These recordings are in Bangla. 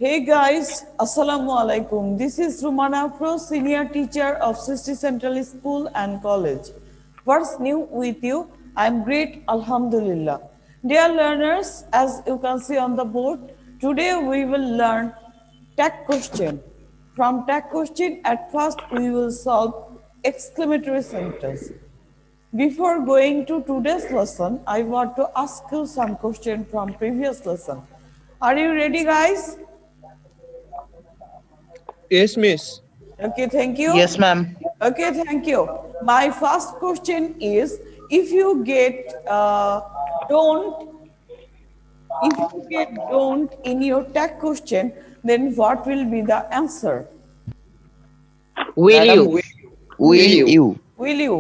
Hey guys, Assalamu alaikum. This is Rumana Afro, senior teacher of Sisti Central School and College. What's new with you? I'm great, Alhamdulillah. Dear learners, as you can see on the board, today we will learn tag question. From tag question, at first we will solve exclamatory sentence. Before going to today's lesson, I want to ask you some question from previous lesson. Are you ready, guys? Yes, miss. Okay, thank you. Yes, ma'am. Okay, thank you. My first question is, if you get don't, if you get don't in your tag question, then what will be the answer? Will Madam, you? Will you? Will you?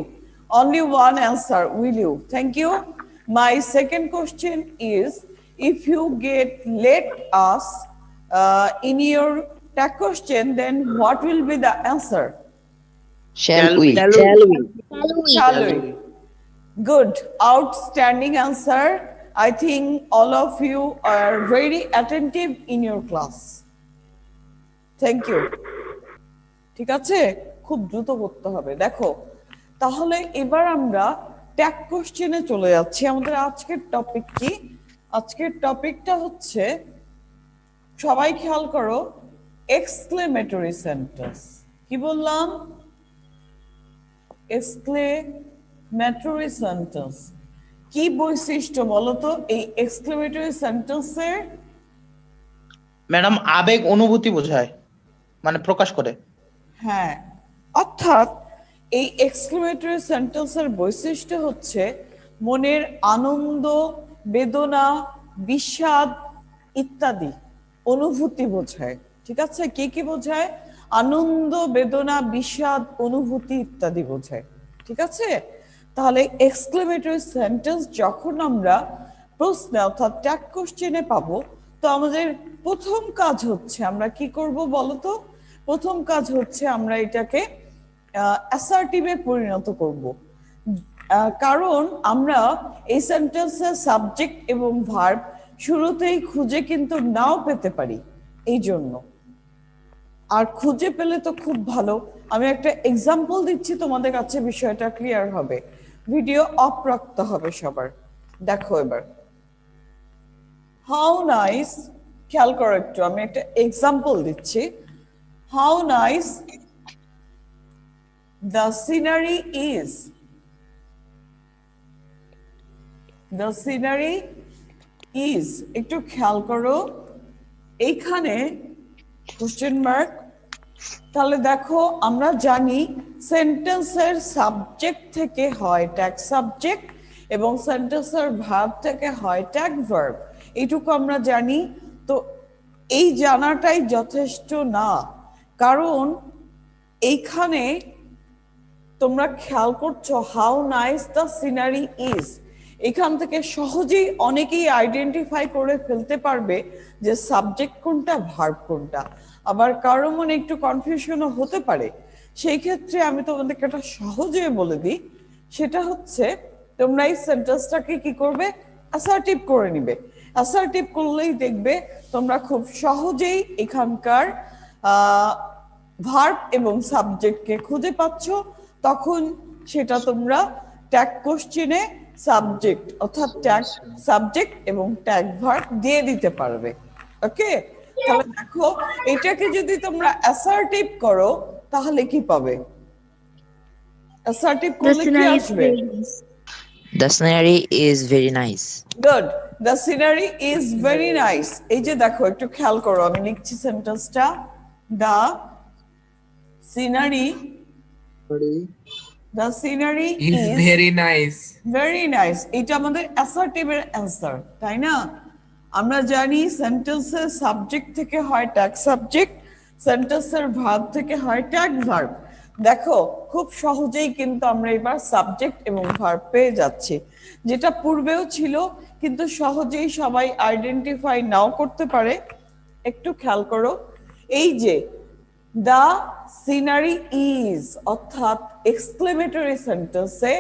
Only one answer, will you? Thank you. My second question is, if you get let us in your tag question, then what will be the answer? Shall we? Shall we? Shall we? Good, outstanding answer. I think all of you are very attentive in your class. Thank you. ঠিক আছে, খুব দ্রুত করতে হবে। দেখো, তাহলে এবার আমরা ট্যাগ কোশ্চেনে চলে যাচ্ছি। আমাদের আজকের টপিক কি? আজকের টপিকটা হচ্ছে, সবাই খেয়াল করো, এক্সক্লেমেটরি সেন্টেন্স। কি বললাম? Exclamatory sentence. কি বৈশিষ্ট্য বলতো এই এক্সক্লেমেটরি সেন্টেন্সের? ম্যাডাম, আবেগ অনুভূতি বোঝায়, মানে প্রকাশ করে। হ্যাঁ, অর্থাৎ এই এক্সক্লেমেটরি সেন্টেন্সের বৈশিষ্ট্য হচ্ছে মনের আনন্দ, বেদনা, বিষাদ ইত্যাদি অনুভূতি বোঝায়। ঠিক আছে, কি কি বোঝায়? আনন্দ, বেদনা, বিষাদ, অনুভূতি ইত্যাদি বোঝায়। ঠিক আছে, তাহলে এক্সক্লেমেটরি সেন্টেন্স যখন আমরা প্রশ্নে অর্থাৎ ট্যাগ কোশ্চেনে পাবো, তো আমাদের প্রথম কাজ হচ্ছে আমরা কি করব বলতো? প্রথম কাজ হচ্ছে আমরা এটাকে অ্যাসার্টিভে পরিণত করব। কারণ আমরা এই সেন্টেন্সের সাবজেক্ট এবং ভার্ব শুরুতেই খুঁজে কিন্তু নাও পেতে পারি, এই জন্য। আর খুঁজে পেলে তো খুব ভালো। আমি একটা এক্সাম্পল দিচ্ছি, তোমাদের কাছে বিষয়টা ক্লিয়ার হবে। ভিডিও অফ রাখতে হবে সবার। দেখো এবার, হাউ নাইস, খেয়াল করো একটু, আমি একটা এক্সাম্পল দিচ্ছি। How nice the scenery is. The scenery is, একটু খেয়াল করো এইখানে কোশ্চেন মার্ক। তাহলে দেখো, আমরা জানি সেন্টেন্সের সাবজেক্ট থেকে হয় ট্যাগ সাবজেক্ট এবং সেন্টেন্সের ভার্ব থেকে হয় ট্যাগ ভার্ব, এইটুকু আমরা জানি। তো এই জানাটাই যথেষ্ট না, কারণ এইখানে তোমরা খেয়াল করছো how nice the scenery is, এখান থেকে সহজেই অনেকেই আইডেন্টিফাই করে ফেলতে পারবে যে সাবজেক্ট কোনটা, ভার্ব কোনটা। আবার কারো মনে একটু কনফিউশনও হতে পারে। সেই ক্ষেত্রে আমি তোমাদেরকে একটা সহজে বলে দিই, সেটা হচ্ছে তোমরা এই সেন্টেন্সটাকে কি করবে? অ্যাসার্টিভ করে নিবে। অ্যাসার্টিভ করলেই দেখবে তোমরা খুব সহজেই এখানকার ভার্ব এবং সাবজেক্টকে খুঁজে পাচ্ছ। তখন সেটা তোমরা ট্যাগ কোশ্চেনে সাবজেক্ট অর্থাৎ ট্যাগ সাবজেক্ট এবং ট্যাগ ভার্ব দিয়ে দিতে পারবে। ওকে, তাহলে দেখো, এটাকে যদি তোমরা অ্যাসার্টিভ করো তাহলে কি পাবে? অ্যাসার্টিভ করলে কি আসবে? The scenery is very nice. Good, the scenery is very nice. এই যে দেখো, একটু খেয়াল করো, আমি লিখছি সেন্টেন্সটা। The scenery, the scenery is is very nice. Very nice. এটা আমাদের অ্যাসার্টিভের অ্যান্সার, তাই না? আমরা জানি সেন্টেন্সের সাবজেক্ট থেকে হয় ট্যাগ সাবজেক্ট, সেন্টেন্সের ভার্ব থেকে হয় ট্যাগ ভার্ব। দেখো, খুব সহজেই কিন্তু আমরা এবার সাবজেক্ট এবং ভার্ব পেয়ে যাচ্ছি, যেটা পূর্বেও ছিল কিন্তু সহজেই সবাই আইডেন্টিফাই নাও করতে পারে। একটু খেয়াল করো, এই যে দ্য সিনারি ইজ অর্থাৎ এক্সক্লেমেটরি সেন্টেন্সে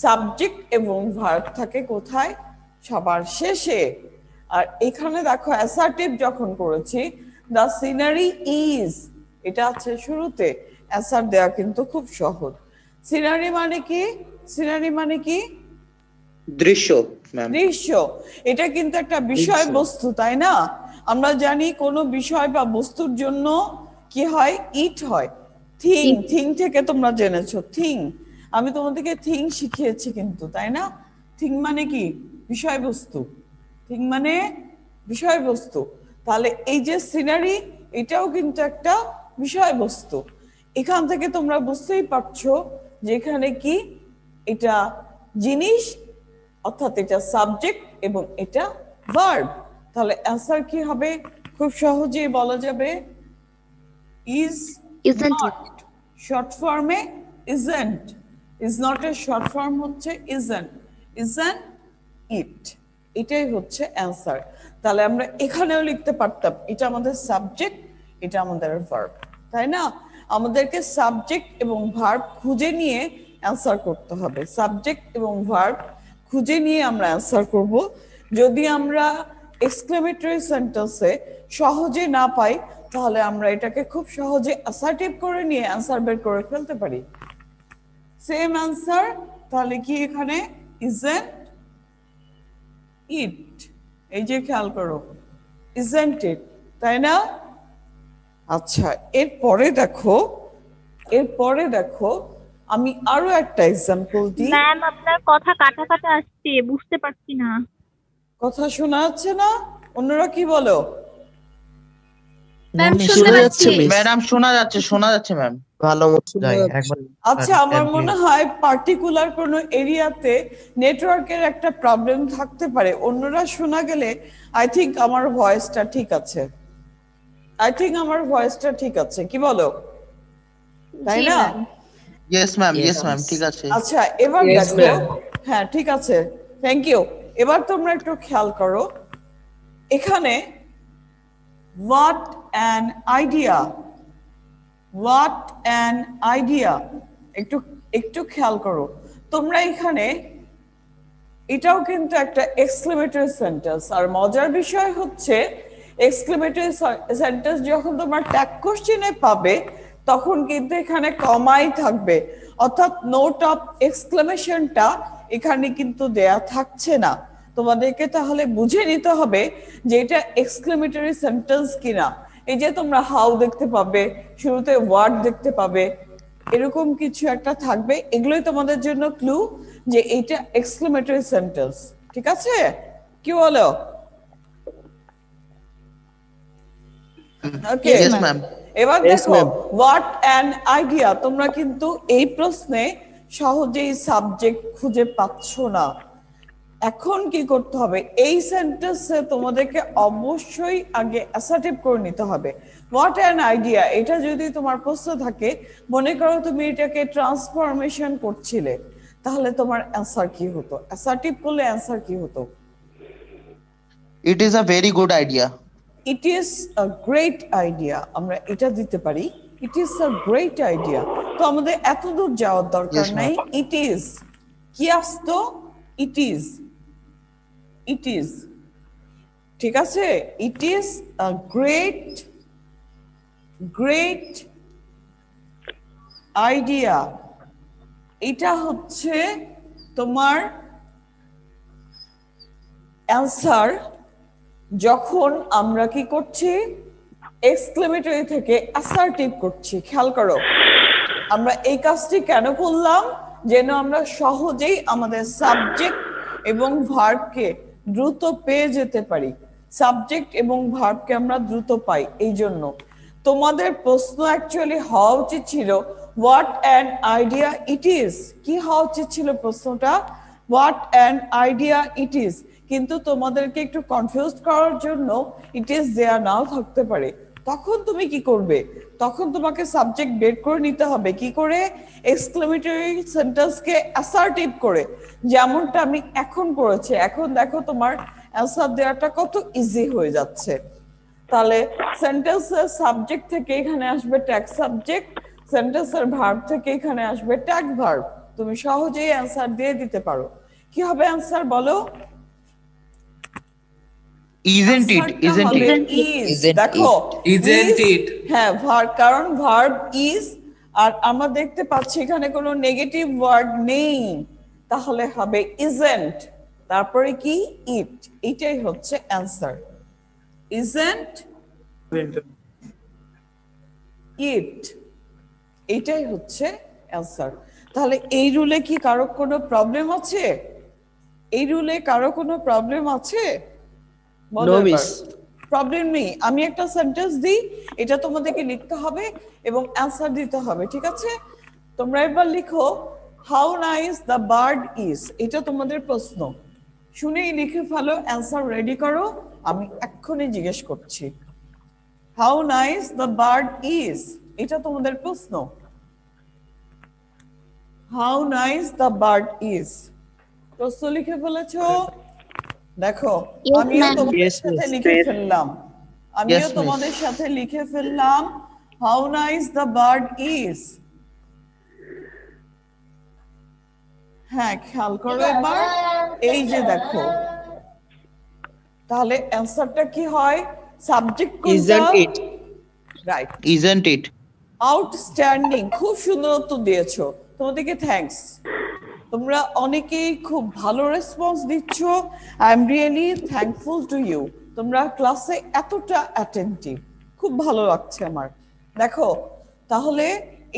সাবজেক্ট এবং ভার্ব থাকে কোথায়? সবার শেষে। আর এখানে দেখো অ্যাসার্টিভ যখন করেছি দ্য সিনারি ইজ, এটা আছে শুরুতে, অ্যান্সার দেওয়া কিন্তু খুব সহজ। সিনারি মানে কি? সিনারি মানে কি? দৃশ্য ম্যাম। দৃশ্য। এটা কিন্তু একটা বিষয়বস্তু, তাই না? আমরা জানি কোনো বিষয় বা বস্তুর জন্য কি হয়? ইট হয়। থিং, থিং থেকে তোমরা জেনেছো থিং। আমি তোমাদেরকে থিং শিখিয়েছি কিন্তু, তাই না? থিং মানে কি? বিষয়বস্তু। থিং মানে বিষয়বস্তু। তাহলে এই যে সিনারি, এটাও কিন্তু একটা বিষয়বস্তু। এখান থেকে তোমরা বুঝতেই পারছো যে এখানে কি, এটা জিনিস, অর্থাৎ এটা সাবজেক্ট এবং এটা ভার্ব। তাহলে অ্যান্সার কি হবে? খুব সহজেই বলা যাবে ইজ Isn't নট। শর্ট ফর্মে ইজন্ট, ইজ নট এর শর্ট ফর্ম হচ্ছে ইজন্ট, ইজন্ট ইট, এটাই হচ্ছে অ্যান্সার। তাহলে আমরা এখানেও লিখতে পারতাম এটা আমাদের সাবজেক্ট, এটা আমাদের ভার্ব, তাই না? আমাদেরকে সাবজেক্ট এবং ভার্ব খুঁজে নিয়ে অ্যান্সার করতে হবে। সাবজেক্ট এবং ভার্ব খুঁজে নিয়ে আমরা অ্যান্সার করব। যদি আমরা এক্সক্লেমেটরি সেন্টেন্সে সহজে না পাই, তাহলে আমরা এটাকে খুব সহজে অ্যাসার্টিভ করে নিয়ে অ্যান্সার বের করে ফেলতে পারি। সেম অ্যান্সার, তাহলে কি এখানে ইজেন্ট ইট, এই যে খেয়াল করো ইজেন্ট ইট, তাই না? আচ্ছা, এরপরে দেখো আমি আরো একটা এক্সাম্পল দিই। ম্যাম আপনার কথা কাটা কাটা আসছে, বুঝতে পারছি না। কথা শোনা যাচ্ছে না? অন্যরা কি বলো? ম্যাম Ma'am, শুনতে পাচ্ছি। ম্যাডাম শোনা যাচ্ছে ম্যাম। ভালো মতো যাই একবার। আচ্ছা, আমার মনে হয় পার্টিকুলার কোনো এরিয়াতে নেটওয়ার্কের একটা প্রবলেম থাকতে পারে। অন্যরা শোনা গেলে আই থিংক আমার ভয়েসটা ঠিক আছে, ঠিক আছে, কি বলো? তাই জি, না? Ma'am. Yes ma'am, Yes, yes ma'am, miss. ঠিক আছে। আচ্ছা, এবার Yes, দেখো। ma'am. হ্যাঁ, ঠিক আছে, থ্যাংক ইউ। এবার তোমরা একটু খেয়াল করো, এখানে what an idea, what an idea, একটু একটু খেয়াল করো তোমরা এখানে। এটাও কিন্তু একটা এক্সক্লেমেটরি সেন্টেন্স, আর মজার বিষয় হচ্ছে এক্সক্লেমেটরি সেন্টেন্স যখন তোমার ট্যাগ কোশ্চেনে পাবে, তখন কিন্তু এখানে কমাই থাকবে, অর্থাৎ নোট অফ এক্সক্লেমেশনটা এখানে কিন্তু দেয়া থাকছে না। তোমাদেরকে তাহলে বুঝে নিতে হবে যে এটা এক্সক্লেমেটরি সেন্টেন্স কিনা। এই যে তোমরা হাউ দেখতে পাবে, শুরুতে ওয়ার্ড দেখতে পাবে, এরকম কিছু একটা থাকবে, এগুলোই তোমাদের জন্য ক্লু যে এইটা এক্সক্লেমেটরি সেন্টেন্স। ঠিক আছে, কি বলো? ওকে, ইয়েস ম্যাম। এবার Yes, দেখো ma'am. হোয়াট অ্যান আইডিয়া, তোমরা কিন্তু এই প্রশ্নে সহজেই সাবজেক্ট খুঁজে পাচ্ছ না। এখন কি করতে হবে? এই সেন্টেন্সে তোমাদেরকে অবশ্যই আগে অ্যাসার্টিভ করে নিতে হবে। হোয়াট অ্যান আইডিয়া, এটা যদি তোমার প্রশ্ন থাকে, মনে করো তুমি এটাকে ট্রান্সফরমেশন করছিলে, তাহলে তোমার অ্যান্সার কি হতো? অ্যাসার্টিভ করলে অ্যান্সার কি হতো? It is a very good idea. It is a great idea, আমরা এটা দিতে পারি, it is a great idea. তো আমাদের এত দূর যাওয়ার দরকার Yes, ma'am. নাই। ইট ইজ কি আসতো? ইট ইজ, ইট ইজ, ঠিক আছে? It is a great great idea, এটা হচ্ছে তোমার অ্যান্সার। যখন আমরা কি করছি? এক্সক্লেমেটরি থেকে অ্যাসার্টিভ করছি। খেয়াল করো, আমরা এই কাজটি কেন করলাম? যেন আমরা সহজেই আমাদের সাবজেক্ট এবং ভার্বকে দ্রুত পেয়ে যেতে পারি। সাবজেক্ট এবং ভার্বকে আমরা দ্রুত পাই, এই জন্য। তোমাদের প্রশ্ন অ্যাকচুয়ালি হওয়া উচিত ছিল what an idea it is. কি হওয়া উচিত ছিল প্রশ্নটা? What an idea it is. কিন্তু তোমাদেরকে একটু কনফিউজ করার জন্য ইট ইজ দেয়া নাও থাকতে পারে। তখন তুমি কি করবে? তখন তোমাকে সাবজেক্ট বের করে নিতে হবে। কি করে? এক্সক্লেমেটরি সেন্টেন্সকে অ্যাসার্টিভ করে, যেমনটা আমি এখন করেছি। এখন দেখো তোমার অ্যান্সার দেওয়াটা কত ইজি হয়ে যাচ্ছে। তাহলে সেন্টেন্সের সাবজেক্ট থেকে এখানে আসবে ট্যাগ সাবজেক্ট, সেন্টেন্সের ভার্ব থেকে এখানে আসবে ট্যাগ ভার্ব। তুমি সহজেই অ্যান্সার দিয়ে দিতে পারো। কি হবে অ্যান্সার বলো? Isn't it? Answerটা Isn't হবে it? is। Isn't দেখো Isn't is, it? হ্যাঁ কারণ ভার্ব ইজ, আর আমরা দেখতে পাচ্ছি এখানে কোনো নেগেটিভ ওয়ার্ড নেই, তাহলে হবে isn't, তারপরে কি ইট, এটাই হচ্ছে অ্যান্সার। isn't it, এটাই হচ্ছে অ্যান্সার। তাহলে এই রুলে কি কারো কোনো প্রবলেম আছে? এই রুলে কারো কোনো প্রবলেম আছে? No, miss. প্রবলেম নেই। আমি একটা সেন্টেন্স দিই, এটা তোমাদেরকে লিখতে হবে এবং অ্যান্সার দিতে হবে, ঠিক আছে? তোমরা এবার লিখো how nice the bird is, এটা তোমাদের প্রশ্ন। শুনেই লিখে ফেলো, অ্যান্সার রেডি করো, আমি এক্ষুনি জিজ্ঞেস করছি। How nice the bird is, এটা তোমাদের প্রশ্ন। How nice the bird is, প্রশ্ন লিখে ফেলেছো? দেখো Yes, আমিও ma'am. তোমাদের Yes, সাথে miss. লিখে ফেললাম, আমিও Yes, miss. তোমাদের সাথে লিখে ফেললাম how nice the bird is. হ্যাঁ খেয়াল করো এবার, এই যে দেখো, তাহলে অ্যান্সারটা কি হয়? সাবজেক্ট কোনটা? Isn't it? Right, Isn't it? Outstanding, খুব সুন্দর উত্তর দিয়েছো, তোমাদেরকে থ্যাঙ্কস। তোমরা অনেকেই খুব ভালো রেসপন্স দিচ্ছ, I am really thankful to you. তোমরা ক্লাসে এতটা অ্যাটেন্টিভ, খুব ভালো লাগছে আমার। দেখো তাহলে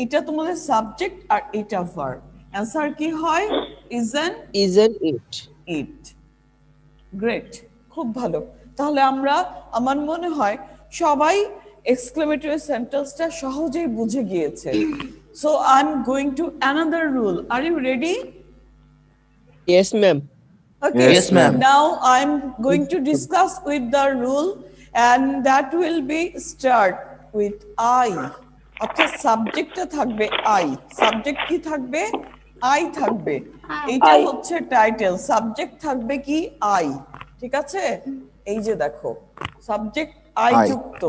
এটা তোমাদের সাবজেক্ট আর এটা ভার্ব, অ্যান্সার কি হয়? isn't Isn't it? it, great, খুব ভালো। তাহলে আমরা, আমার মনে হয় সবাই এক্সক্লেমেটরি সেন্টেন্সটা সহজেই বুঝে গিয়েছে। So I am going to another rule, are you ready? Yes, ma'am. Okay, Yes, ma'am. now I'm going to discuss with the rule, and that will be start with I. অর্থাৎ সাবজেক্টটা থাকবে I, সাবজেক্ট কি থাকবে? I থাকবে, এটা হচ্ছে টাইটেল, সাবজেক্ট থাকবে কি? I, ঠিক আছে? এই যে দেখো সাবজেক্ট I যুক্ত,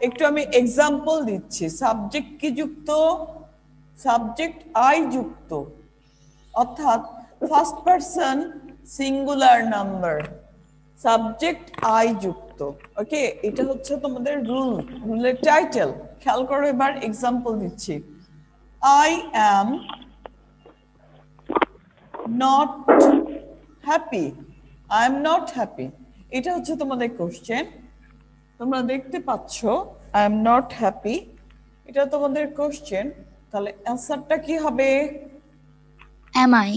একটু আমি এক্সাম্পল দিচ্ছি। সাবজেক্ট কি যুক্ত? সাবজেক্ট I যুক্ত, অর্থাৎ first person singular number, subject I যুক্ত। ওকে, এটা হচ্ছে তোমাদের রুল, রুলের টাইটেল। খেয়াল করো এবার এক্সাম্পল দিচ্ছি। I am not happy, I am not happy, এটা হচ্ছে তোমাদের কোশ্চেন। তোমরা দেখতে পাচ্ছ আই এম নট হ্যাপি, এটা তোমাদের কোশ্চেন। তাহলে অ্যান্সারটা কি হবে? Am I?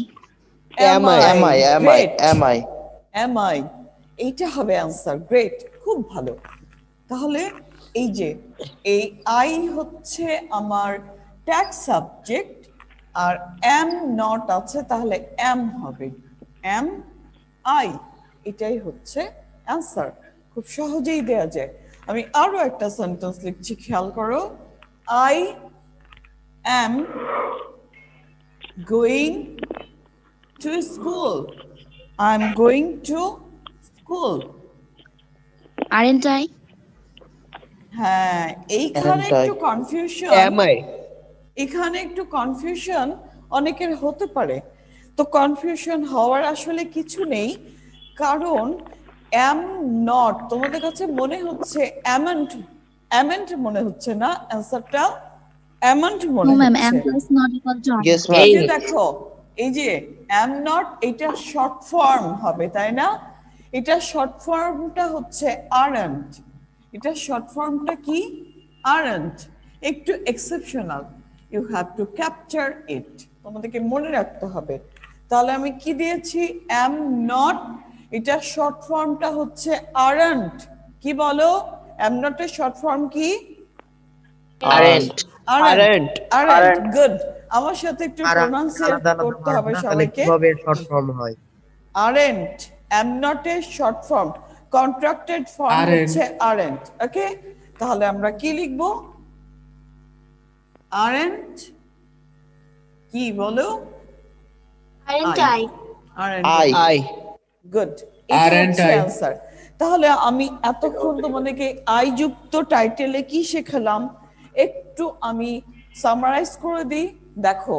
Am I? Great. Am I? এইটা হবে অ্যান্সার, গ্রেট, খুব ভালো। তাহলে এই যে এই আই হচ্ছে আমার ট্যাগ সাবজেক্ট, আর এম নট আছে, তাহলে এম হবে এম আই, এটাই হচ্ছে অ্যান্সার। খুব সহজেই দেয়া যায়। আমি আরো একটা সেন্টেন্স লিখছি, খেয়াল করো। I am going to school, I'm going to school. Aren't I? হ্যাঁ, এইখানে Aren't I? একটু কনফিউশন, Am I? এখানে একটু কনফিউশন অনেকের হতে পারে। তো কনফিউশন হওয়ার আসলে কিছু নেই, কারণ এম নট তোমাদের কাছে মনে হচ্ছে অ্যামেন্ট, অ্যামেন্ট মনে হচ্ছে না? অ্যান্সারটা অ্যামেন্ট মনে No, ma'am. হচ্ছে। Am plus not equal to Yes, aren't. এই ma'am. যে দেখো, এই যে এম নট, এটা শর্ট ফর্ম হবে, তাই না? এটা শর্ট ফর্মটা হচ্ছে আরন্ট, এটা শর্ট ফর্মটা কি? আরন্ট, একটু exceptional, you have to capture it, তোমাদেরকে মনে রাখতে হবে। তাহলে আমি কি দিয়েছি? এম নট, এটা শর্ট ফর্মটা হচ্ছে আরন্ট। কি বলো? এম নটের শর্ট ফর্ম কি? Aren't. Aren't, Aren't. গুড। আমার সাথে একটু প্রোনাউন্সিয়েট করতে হবে সবাইকে। শর্ট ফর্ম হয়? আরন্ট, এম নট এর short form, contracted form Aren't. হচ্ছে আরন্ট। ওকে, তাহলে আমরা কি লিখব? আরন্ট কি বলো? Aren't I? Aren't, I. Good, Aren't I? Answer. তাহলে আমি এতক্ষণ তোমাদেরকে আই যুক্ত টাইটেলে কি শেখালাম একটু আমি সামারাইজ করে দিই। দেখো,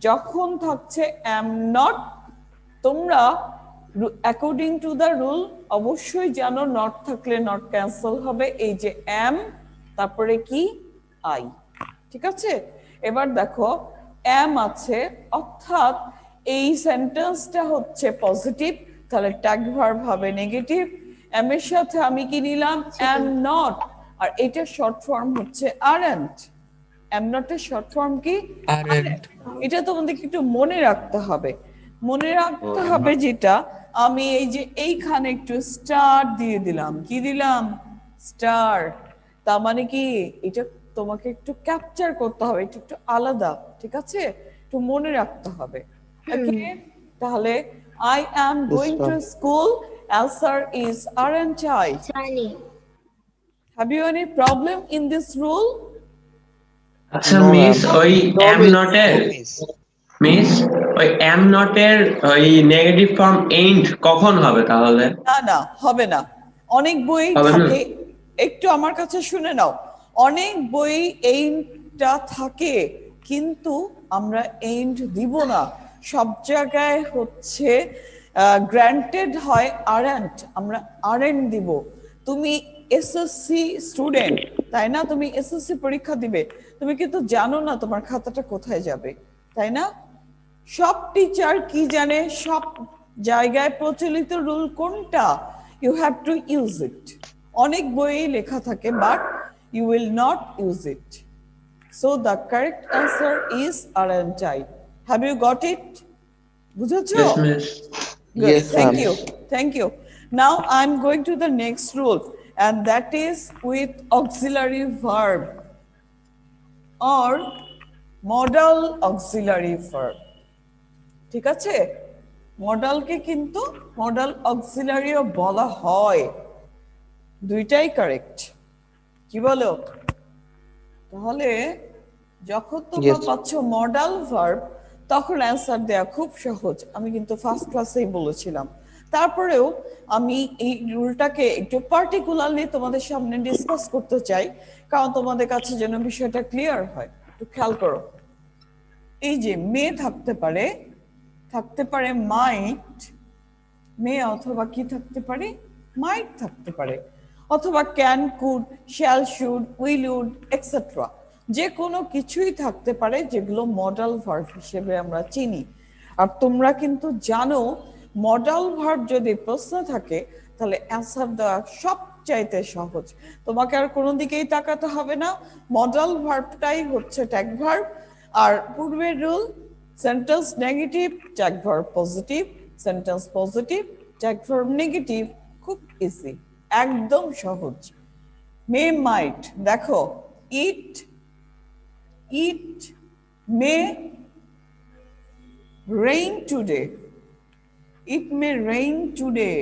যখন থাকছে এম নট, তোমরা অ্যাকর্ডিং টু দ্য রুল অবশ্যই জানো নট থাকলে নট ক্যান্সেল হবে, এই যে এম তারপরে কি আই, ঠিক আছে। এবার দেখো এম আছে অর্থাৎ এই সেন্টেন্সটা হচ্ছে পজিটিভ, তাহলে ট্যাগ ভার্ব হবে নেগেটিভ। এম এর সাথে আমি কি নিলাম এম নট, আর এটা শর্ট ফর্ম হচ্ছে আরন্ট। এম নট এর শর্ট ফর্ম কি আরন্ট। এটা তোমাদেরকে একটু মনে রাখতে হবে, মনে রাখতে হবে যেটা আমি এই যে এইখানে একটু স্টার দিয়ে দিলাম, কি দিলাম স্টার, তার মানে কি এটা তোমাকে একটু ক্যাপচার করতে হবে, এটা একটু আলাদা, ঠিক আছে, একটু মনে রাখতে হবে। ওকে, তাহলে I am going to school, answer is aren't I? Have you any problem in this rule? আচ্ছা No, মিস, ma'am. ওই No, এম miss. নটের No, miss. মিস ওই এম নটের ওই নেগেটিভ ফর্ম এন্ড কখন হবে তাহলে? না না হবে না, অনেক বই হবে না? থাকে, একটু আমার কাছে শুনে নাও, অনেক বই এইটা থাকে কিন্তু আমরা এন্ড দিব না, সব জায়গায় হচ্ছে গ্র্যান্টেড হয় আরেন্ট, আমরা আরেন্ট দিব। তুমি এসএসসি স্টুডেন্ট তাই না, তুমি এসএসসি পরীক্ষা দিবে, তুমি কিন্তু জানো না তোমার খাতাটা কোথায় যাবে, তাই না? সব টিচার কি জানে, সব জায়গায় প্রচলিত রুল কোনটা, you have to use it. অনেক বইয়ে লেখা থাকে but you will not use it, so the correct answer is aren't I? Have you got it? বুঝেছো? Yes, miss. Good. Yes, Thank ma'am. you. Thank you. Now I'm going to the next rule, and that is with auxiliary verb or modal auxiliary verb. ঠিক আছে, মডালকে কিন্তু মডাল অক্সিলারিও বলা হয়, দুইটাই কারেক্ট, কি বলো? তাহলে যখন তোমরা Yes. পাচ্ছ মডাল ভার্ব তখন অ্যান্সার দেওয়া খুব সহজ, আমি কিন্তু ফার্স্ট ক্লাসেই বলেছিলাম। তারপরেও আমি এই রুলটাকে একটু পার্টিকুলারলি তোমাদের সামনে ডিসকাস করতে চাই, কারণ তোমাদের কাছে যেন বিষয়টা ক্লিয়ার হয়। একটু খেয়াল করো, এই যে মে থাকতে পারে, থাকতে পারে মাইট, মে অথবা কি থাকতে পারে মাইট থাকতে পারে, অথবা can, could, shall, should, will, would etcetera, যে কোনো কিছুই থাকতে পারে যেগুলো মডাল ভার্ব হিসেবে আমরা চিনি। আর তোমরা কিন্তু জানো মডাল ভার্ব যদি প্রশ্ন থাকে তাহলে অ্যান্সার দেওয়া সবচাইতে সহজ, তোমাকে আর কোনো দিকেই তাকাতে হবে না, মডাল ভার্বটাই হচ্ছে ট্যাগ ভার্ব। আর পূর্বের rule, sentence negative tag verb positive, sentence positive tag verb negative, খুব ইজি, একদম সহজ। মে মাইট, দেখো it, it may rain today, it may rain today,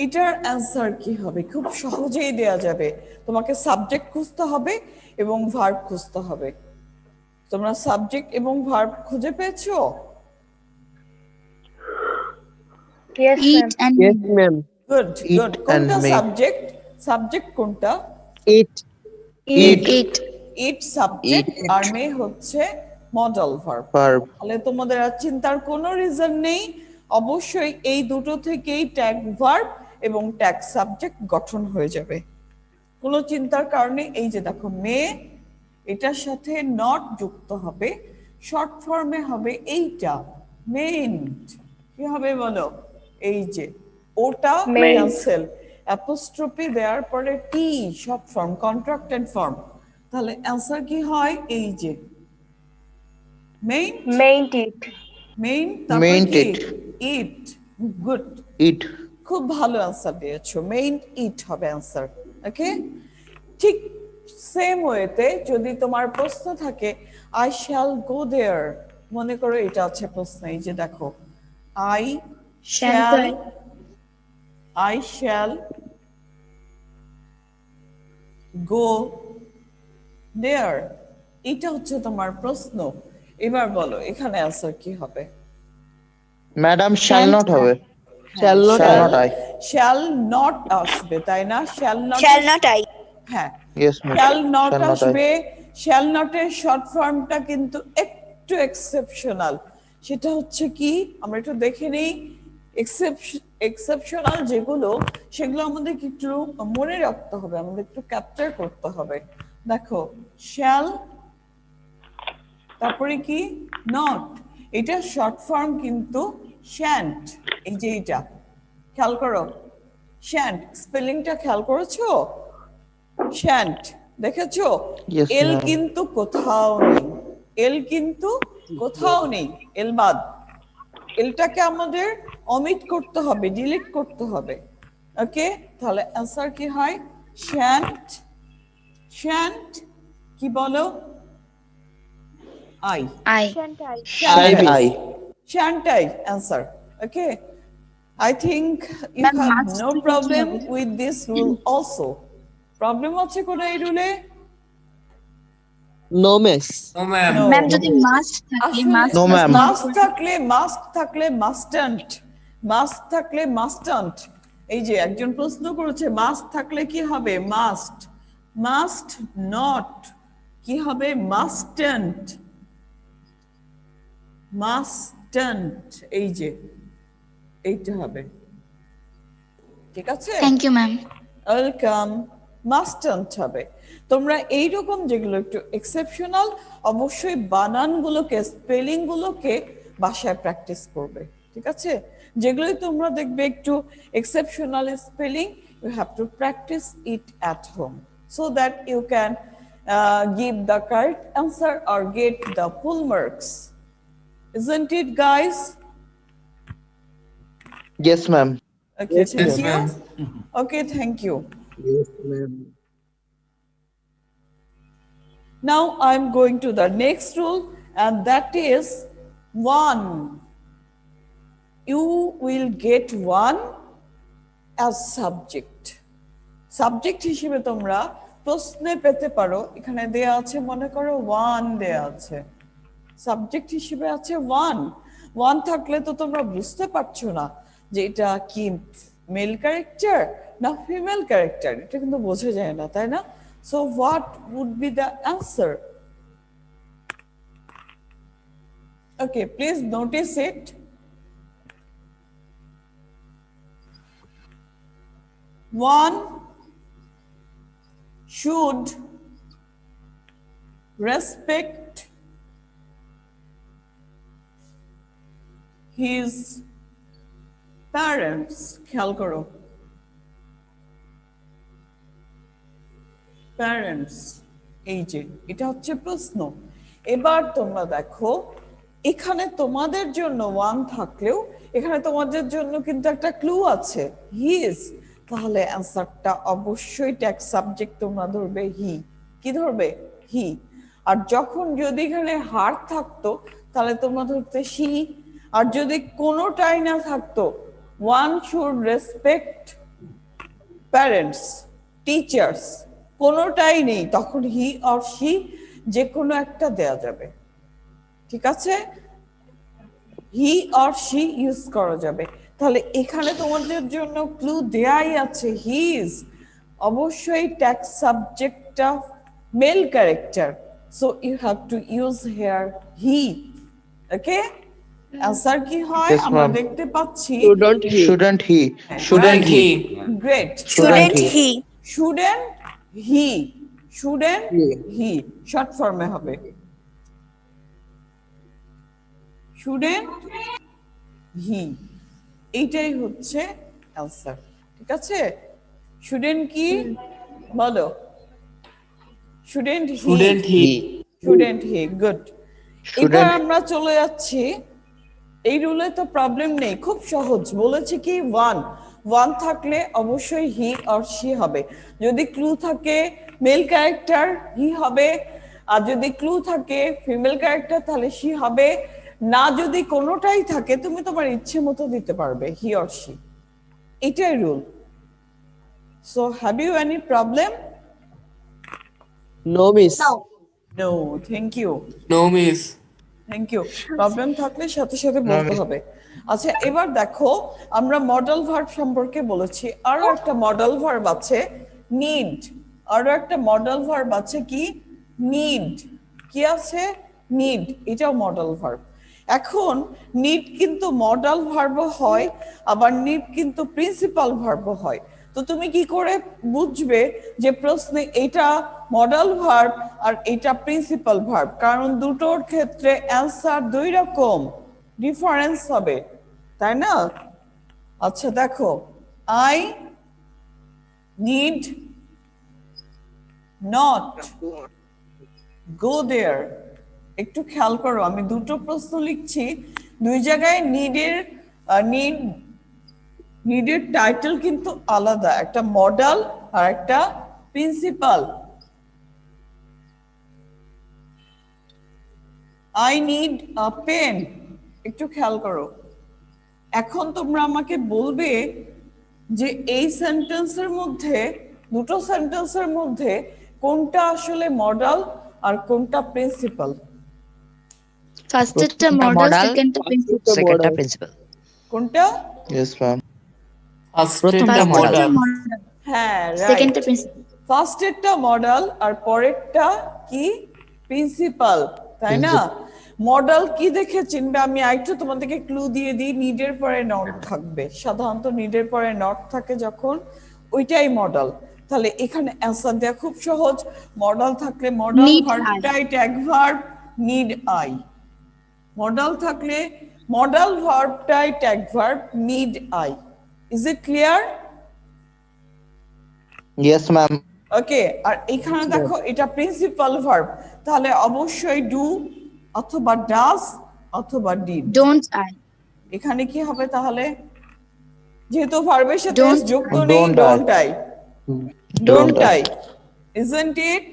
এটার অ্যান্সার কি হবে? খুব সহজেই দেয়া যাবে, তোমাকে সাবজেক্ট খুঁজতে হবে এবং ভার্ব খুঁজতে হবে। তোমরা সাবজেক্ট এবং ভার্ব খুঁজে পেয়েছো? Yes, ma'am. Good Eat good. and কোনটা make. সাবজেক্ট? সাবজেক্ট কোনটা? Eat. Eat. It subject Eat. আর মে হচ্ছে মডাল ভার্ব। Verb. তাহলে তোমাদের আর চিন্তার কোনো রিজন নেই, অবশ্যই এই দুটো থেকেই ট্যাগ ভার্ব এবং ট্যাগ সাবজেক্ট গঠন হয়ে যাবে, কোনো চিন্তার কারণে। এই যে দেখো মে, এটার সাথে নট যুক্ত হবে, শর্ট ফর্মে হবে এইটা মেইন্ট, কি হবে বলো? এই যে ওটা ক্যান্সেল, অ্যাপোস্ট্রফি দেওয়ার পরে টি শর্ট ফর্ম কন্ট্রাক্টেড ফর্ম, তাহলে অ্যান্সার কি হয়? এই যে মেইন, Maint it. মেইন তারপরে Maint কি? it. ইট। Good, Eat. খুব ভালো অ্যান্সার দিয়েছো, মেইন ইট হবে অ্যান্সার। ওকে, ঠিক সেম ওয়েতে যদি তোমার প্রশ্ন থাকে আই শ্যাল গো দেয়ার, মনে করো এটা আছে প্রশ্ন, এই যে দেখো I shall, I shall go there, এটা হচ্ছে তোমার প্রশ্ন। এবার বলো এখানে অ্যান্সার কি হবে? Madam shall not হবে। Shall not Shall I? not I. Shall not আসবে, তাই না? Shall not, Shall not I? হ্যাঁ Yes, ma'am. Shall not Shall not I. আসবে। শ্যাল নটের শর্ট ফর্মটা কিন্তু একটু এক্সেপশনাল, সেটা হচ্ছে কি, আমরা একটু দেখে নেই। এক্সেপশনাল যেগুলো, সেগুলো আমাদের একটু মনে রাখতে হবে, আমাদের একটু ক্যাপচার করতে হবে। দেখো, শ্যাল, তারপরে কি নট, এটা শর্ট ফর্ম কিন্তু শ্যান্ট। এই যে এটা খেয়াল করো, শ্যান্ট স্পেলিংটা খেয়াল করেছো? শ্যান্ট দেখেছো? Yes, এল ma'am. কিন্তু কোথাও নেই, এল কিন্তু কোথাও নেই, এল বাদ। এলটাকে আমাদের অমিট করতে হবে, ডিলিট করতে হবে। ওকে, তাহলে অ্যান্সার কি হয়? শ্যান্ট। শ্যান্ট কি বলো? I. I. I. Shantai answer. Okay. I think you Ma'am, have must no be problem clear. with this rule also. Problem আছে কোন এই রুলে? No, miss. No. ম্যাম যদি মাস্ট থাকে আসলে মাস্ট No, ma'am. মাস্ক থাকলে মাস্টান্ট, মাস্ক থাকলে মাস্টান্ট। এই যে একজন প্রশ্ন করেছে মাস্ক থাকলে কি হবে? মাস্ট। মাস্ট নট কি হবে? মাস্টান্ট। মাস্টান্ট, এই যে এইটা হবে। ঠিক আছে, থ্যাংক ইউ ম্যাম ওয়েলকাম। মাস্টান্ট হবে। তোমরা এইরকম যেগুলো একটু এক্সেপশনাল, অবশ্যই বানানগুলোকে, স্পেলিং গুলোকে বাসায় প্র্যাকটিস করবে। ঠিক আছে, যেগুলোই তোমরা দেখবে একটু exceptional spelling, you have to practise it at home so that you can give the correct answer or get the full marks. Isn't it, guys? Yes, ma'am. Okay, Yes, thank ma'am. you. Okay, thank you. Yes, ma'am. Now I'm going to the next rule, and that is 1. You will get 1 as subject. Subject হিসেবে তোমরা প্রশ্নে পেতে পারো, এখানে দেয়া আছে মনে করো 1 দেয়া আছে, সাবজেক্ট হিসেবে আছে 1। 1 থাকলে তো তোমরা বুঝতে পারছো না যে এটা কি মেল ক্যারেক্টার না ফিমেল ক্যারেক্টার, এটা কিন্তু বোঝা যায় না, তাই না? So what would be the answer? Okay, please notice it. One should respect his parents. খেয়াল করো, প্যারেন্টস, এই যে এটা হচ্ছে প্রশ্ন। এবার তোমরা দেখো, এখানে তোমাদের জন্য 1 থাকলেও এখানে তোমাদের জন্য কিন্তু একটা ক্লু আছে, হি ইজ। তাহলে অ্যান্সারটা অবশ্যই ট্যাক্স সাবজেক্ট তোমরা ধরবে হি। কি ধরবে? হি। আর যখন যদি এখানে হার থাকতো তাহলে তোমরা ধরতে শি। আর যদি কোনোটাই না থাকতো, 1 should respect parents, teachers, কোনোটাই নেই, তখন হি অর শি যে কোনো একটা দেয়া যাবে। ঠিক আছে, হি অর শি ইউজ করা যাবে। তাহলে এখানে তোমাদের জন্য ক্লু দেয়াই আছে, হি ইজ অবশ্যই ট্যাক্স সাবজেক্টটা male character, so you have to use here he. Okay, answer কি হয়? Yes, আমরা ma'am. দেখতে পাচ্ছি Shouldn't he? Shouldn't he? Shouldn't he? Great. Shouldn't he? Shouldn't he, shouldn't He. He short ফর্মে হবে, শুডেন্ট হি, এইটাই হচ্ছে অ্যান্সার। ঠিক আছে, শুডেন্ট কি বলো? Shouldn't he, Shouldn't he? Shouldn't he, good. Shouldn't এবার he? আমরা চলে যাচ্ছি, এই রুলে তো প্রবলেম নেই, খুব সহজ। বলেছে কি 1 থাকলে অবশ্যই হি অর শি হবে। যদি ক্লু থাকে মেল ক্যারেক্টার হি হবে, আর যদি ক্লু থাকে ফিমেল ক্যারেক্টার তাহলে শি হবে। না যদি কোনোটাই থাকে তুমি তোমার ইচ্ছে মতো দিতে পারবে হি অর শি, এটাই rule. So have you any problem? No, miss. No, thank you. No, miss. Thank you. Problem থাকলে সাথে সাথে বলতে হবে। আচ্ছা, এবার দেখো, আমরা মডেল ভার্ব সম্পর্কে বলেছি, আরো একটা মডেল ভার্ব আছে নিড। আরো একটা মডেল ভার্ব আছে কি? নিড। কি আছে? নিড, এটাও মডেল ভার্ব। এখন নিড কিন্তু মডাল ভার্ব হয়, আবার নিড কিন্তু প্রিন্সিপাল ভার্ব হয়। তো তুমি কি করে বুঝবে যে প্রশ্নে এটা মডাল ভার্ব আর এটা প্রিন্সিপাল ভার্ব? কারণ দুটোর ক্ষেত্রে অ্যান্সার দুই রকম, ডিফারেন্স হবে, তাই না? আচ্ছা দেখো, আই নিড নট গো দেয়ার। একটু খেয়াল করো, আমি দুটো প্রশ্ন লিখছি, দুই জায়গায় নিডের টাইটেল কিন্তু আলাদা, একটা মডাল আর একটা principal. I need a pen, একটু খেয়াল করো। এখন তোমরা আমাকে বলবে যে এই সেন্টেন্সের মধ্যে, দুটো সেন্টেন্সের মধ্যে কোনটা আসলে মডাল আর কোনটা প্রিন্সিপাল? ফার্স্টেরটা প্রথমটা মডেল, model, সেকেন্ডটা প্রিন্সিপাল। সেকেন্ডটা প্রিন্সিপাল। কোনটা? Yes, ma'am. প্রথমটা মডেল, হ্যাঁ, সেকেন্ডটা রাইট। প্রিন্সিপাল। ফার্স্টেরটা মডেল আর পরেরটা কি? প্রিন্সিপাল, তাই না? মডেল কি দেখে চিনবে? আমি আরেকটু তোমাদেরকে ক্লু দিয়ে দিই, নিডের পরে নট থাকবে, সাধারণত নিডের পরে নট থাকে যখন, ওইটাই মডেল। তাহলে এখানে অ্যান্সার দেওয়া খুব সহজ। মডেল থাকলে মডেল Need ভার্বটাই tag verb, need I. Model থাকলে মডেল ভার্বটাই tag verb, need I. Is it clear? Yes, ma'am. Okay, আর এখানে দেখো এটা প্রিন্সিপাল ভার্ব, তাহলে অবশ্যই ডু অথবা ডাজ অথবা ডিড। Don't I. এখানে কি হবে তাহলে? যেহেতু ভার্বের সাথে Don't যুক্ত নেই, Don't I. Don't I, don't I, isn't it?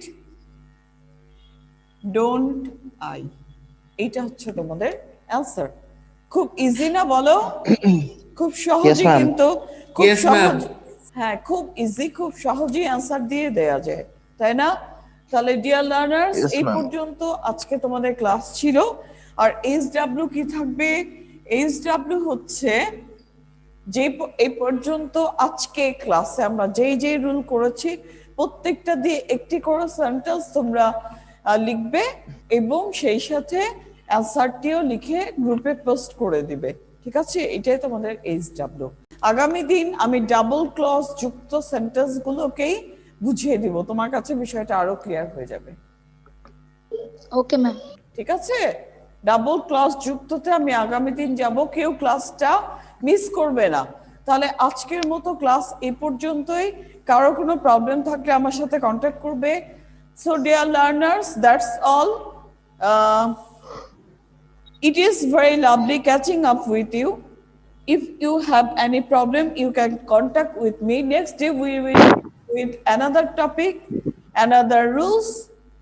Don't I, এইটা হচ্ছে তোমাদের অ্যান্সার। খুব ইজি না বলো? খুব সহজে ma'am. কিন্তু, খুব Yes, ma'am. সহজ, হ্যাঁ খুব ইজি, খুব সহজেই অ্যান্সার দিয়ে দেয়া যায়, তাই না? তাহলে ডিয়ার লার্নার্স, Yes, এই ma'am. পর্যন্ত আজকে তোমাদের ক্লাস ছিল। আর এইচডব্লিউ কি থাকবে? এইচডব্লিউ হচ্ছে যে এই পর্যন্ত আজকে ক্লাসে আমরা যেই রুল করেছি প্রত্যেকটা দিয়ে একটি করে সেন্টেন্স তোমরা লিখবে এবং সেই সাথে অ্যান্সারটিও লিখে গ্রুপে পোস্ট করে দিবে, ঠিক আছে? এটাই তোমাদের এইচডব্লিউ। আগামী দিন আমি ডাবল ক্লজ যুক্ত সেন্টেন্স গুলোকেই বুঝিয়ে দিব, তোমার কাছে বিষয়টা আরো ক্লিয়ার হয়ে যাবে, ওকে ম্যাম। ঠিক আছে? ডাবল ক্লাস যুক্ততে আমি আগামী দিন যাব, কেউ ক্লাসটা মিস করবে না। তাহলে আজকের মতো ক্লাস এই পর্যন্তই। কারো কোনো প্রবলেম থাকলে আমার সাথে কন্ট্যাক্ট করবে। So dear learners, that's all. It is very lovely catching up with you. If you have any problem, you can contact with me. Next day we will with another topic, another rules,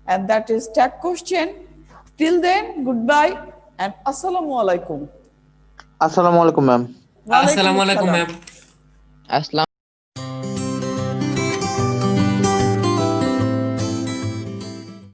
and that is tag question. Till then, goodbye and assalamu alaikum. Assalamu alaikum, ma'am. Walaikum Assalamu alaikum, assalam. ma'am. আসসালাম